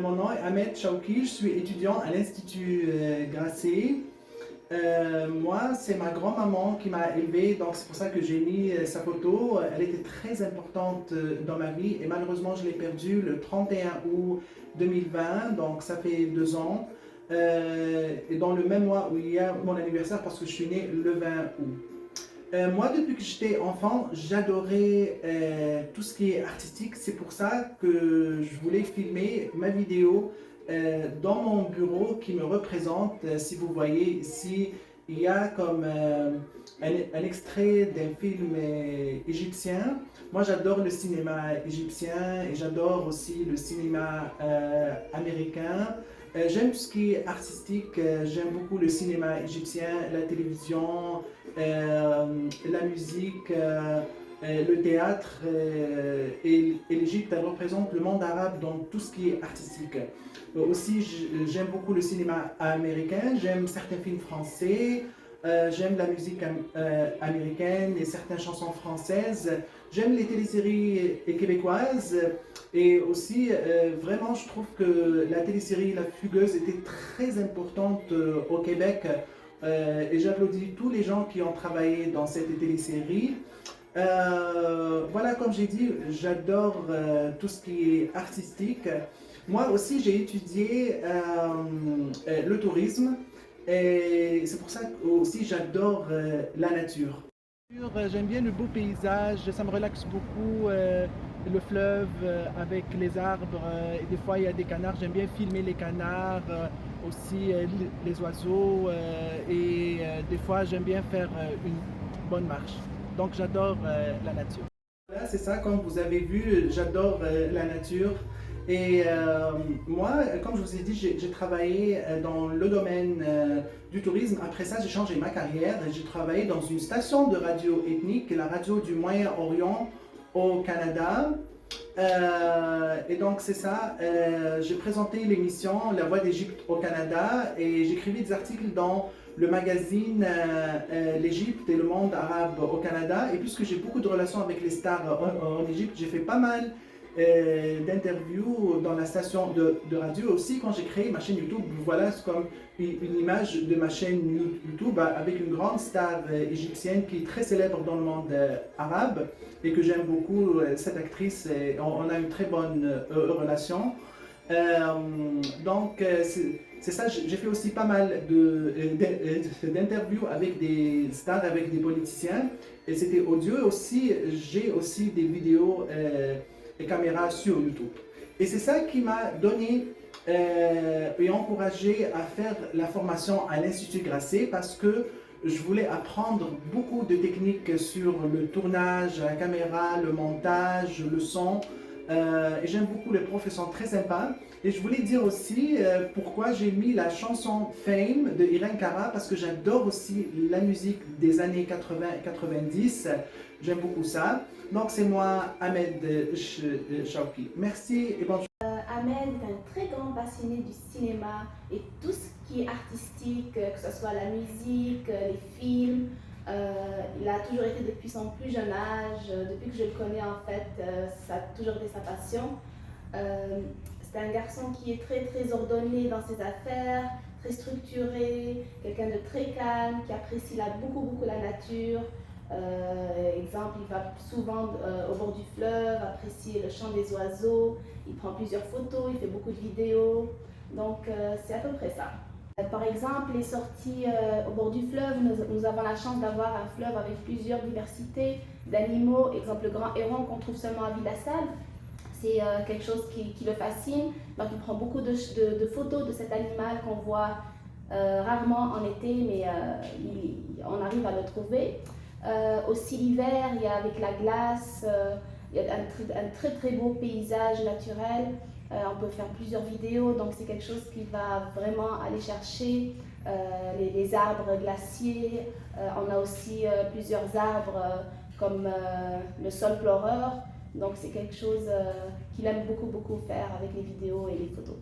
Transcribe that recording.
Mon nom est Ahmed Chawki, je suis étudiant à l'Institut Grasset. Moi, c'est ma grand-maman qui m'a élevé, donc c'est pour ça que j'ai mis sa photo. Elle était très importante dans ma vie et malheureusement, je l'ai perdue le 31 août 2020, donc ça fait 2 ans. Et dans le même mois où il y a mon anniversaire parce que je suis né le 20 août. Moi, depuis que j'étais enfant, j'adorais tout ce qui est artistique. C'est pour ça que je voulais filmer ma vidéo dans mon bureau qui me représente. Si vous voyez ici, il y a comme un extrait d'un film égyptien. Moi, j'adore le cinéma égyptien et j'adore aussi le cinéma américain. J'aime tout ce qui est artistique, j'aime beaucoup le cinéma égyptien, la télévision, la musique, le théâtre et l'Égypte, elle représente le monde arabe dans tout ce qui est artistique. Aussi, j'aime beaucoup le cinéma américain, j'aime certains films français, j'aime la musique américaine et certaines chansons françaises. J'aime les téléséries québécoises et aussi, vraiment, je trouve que la télésérie La Fugueuse était très importante au Québec et j'applaudis tous les gens qui ont travaillé dans cette télésérie. Voilà, comme j'ai dit, j'adore tout ce qui est artistique. Moi aussi, j'ai étudié le tourisme et c'est pour ça que aussi j'adore la nature. J'aime bien le beau paysage, ça me relaxe beaucoup, le fleuve avec les arbres, et des fois il y a des canards, j'aime bien filmer les canards, aussi les oiseaux, et des fois j'aime bien faire une bonne marche. Donc j'adore la nature. Voilà, c'est ça, comme vous avez vu, j'adore la nature. Et moi, comme je vous ai dit, j'ai travaillé dans le domaine du tourisme. Après ça, j'ai changé ma carrière et j'ai travaillé dans une station de radio ethnique, la radio du Moyen-Orient au Canada. Et donc c'est ça, j'ai présenté l'émission La Voix d'Égypte au Canada et j'écrivais des articles dans le magazine L'Égypte et le monde arabe au Canada. Et puisque j'ai beaucoup de relations avec les stars en Égypte, j'ai fait pas mal d'interviews dans la station de radio. Aussi, quand j'ai créé ma chaîne YouTube, voilà, c'est comme une image de ma chaîne YouTube avec une grande star égyptienne qui est très célèbre dans le monde arabe et que j'aime beaucoup, cette actrice, et on a une très bonne relation. Donc, c'est ça, j'ai fait aussi pas mal d'interviews avec des stars, avec des politiciens, et c'était audio aussi, j'ai aussi des vidéos et caméras sur YouTube. Et c'est ça qui m'a donné et encouragé à faire la formation à l'Institut Grasset parce que je voulais apprendre beaucoup de techniques sur le tournage, la caméra, le montage, le son. Et j'aime beaucoup les profs, ils sont très sympas. Et je voulais dire aussi pourquoi j'ai mis la chanson Fame de Irene Cara, parce que j'adore aussi la musique des années 80 et 90. J'aime beaucoup ça. Donc c'est moi, Ahmed Chawki. Merci et bonne journée. Ahmed est un très grand passionné du cinéma et tout ce qui est artistique, que ce soit la musique, les films. Il a toujours été depuis son plus jeune âge, depuis que je le connais en fait, ça a toujours été sa passion. C'est un garçon qui est très ordonné dans ses affaires, très structuré, quelqu'un de très calme, qui apprécie beaucoup la nature. Exemple, il va souvent au bord du fleuve, apprécier le chant des oiseaux, il prend plusieurs photos, il fait beaucoup de vidéos, donc c'est à peu près ça. Par exemple, les sorties au bord du fleuve, nous avons la chance d'avoir un fleuve avec plusieurs diversités d'animaux. Exemple, le grand héron qu'on trouve seulement à Villassalle, c'est quelque chose qui le fascine. Donc il prend beaucoup de photos de cet animal qu'on voit rarement en été, mais on arrive à le trouver. Aussi l'hiver, il y a avec la glace, il y a un très beau paysage naturel. On peut faire plusieurs vidéos, donc c'est quelque chose qui va vraiment aller chercher les arbres glaciers. On a aussi plusieurs arbres comme le sol pleureur, donc c'est quelque chose qu'il aime beaucoup faire avec les vidéos et les photos.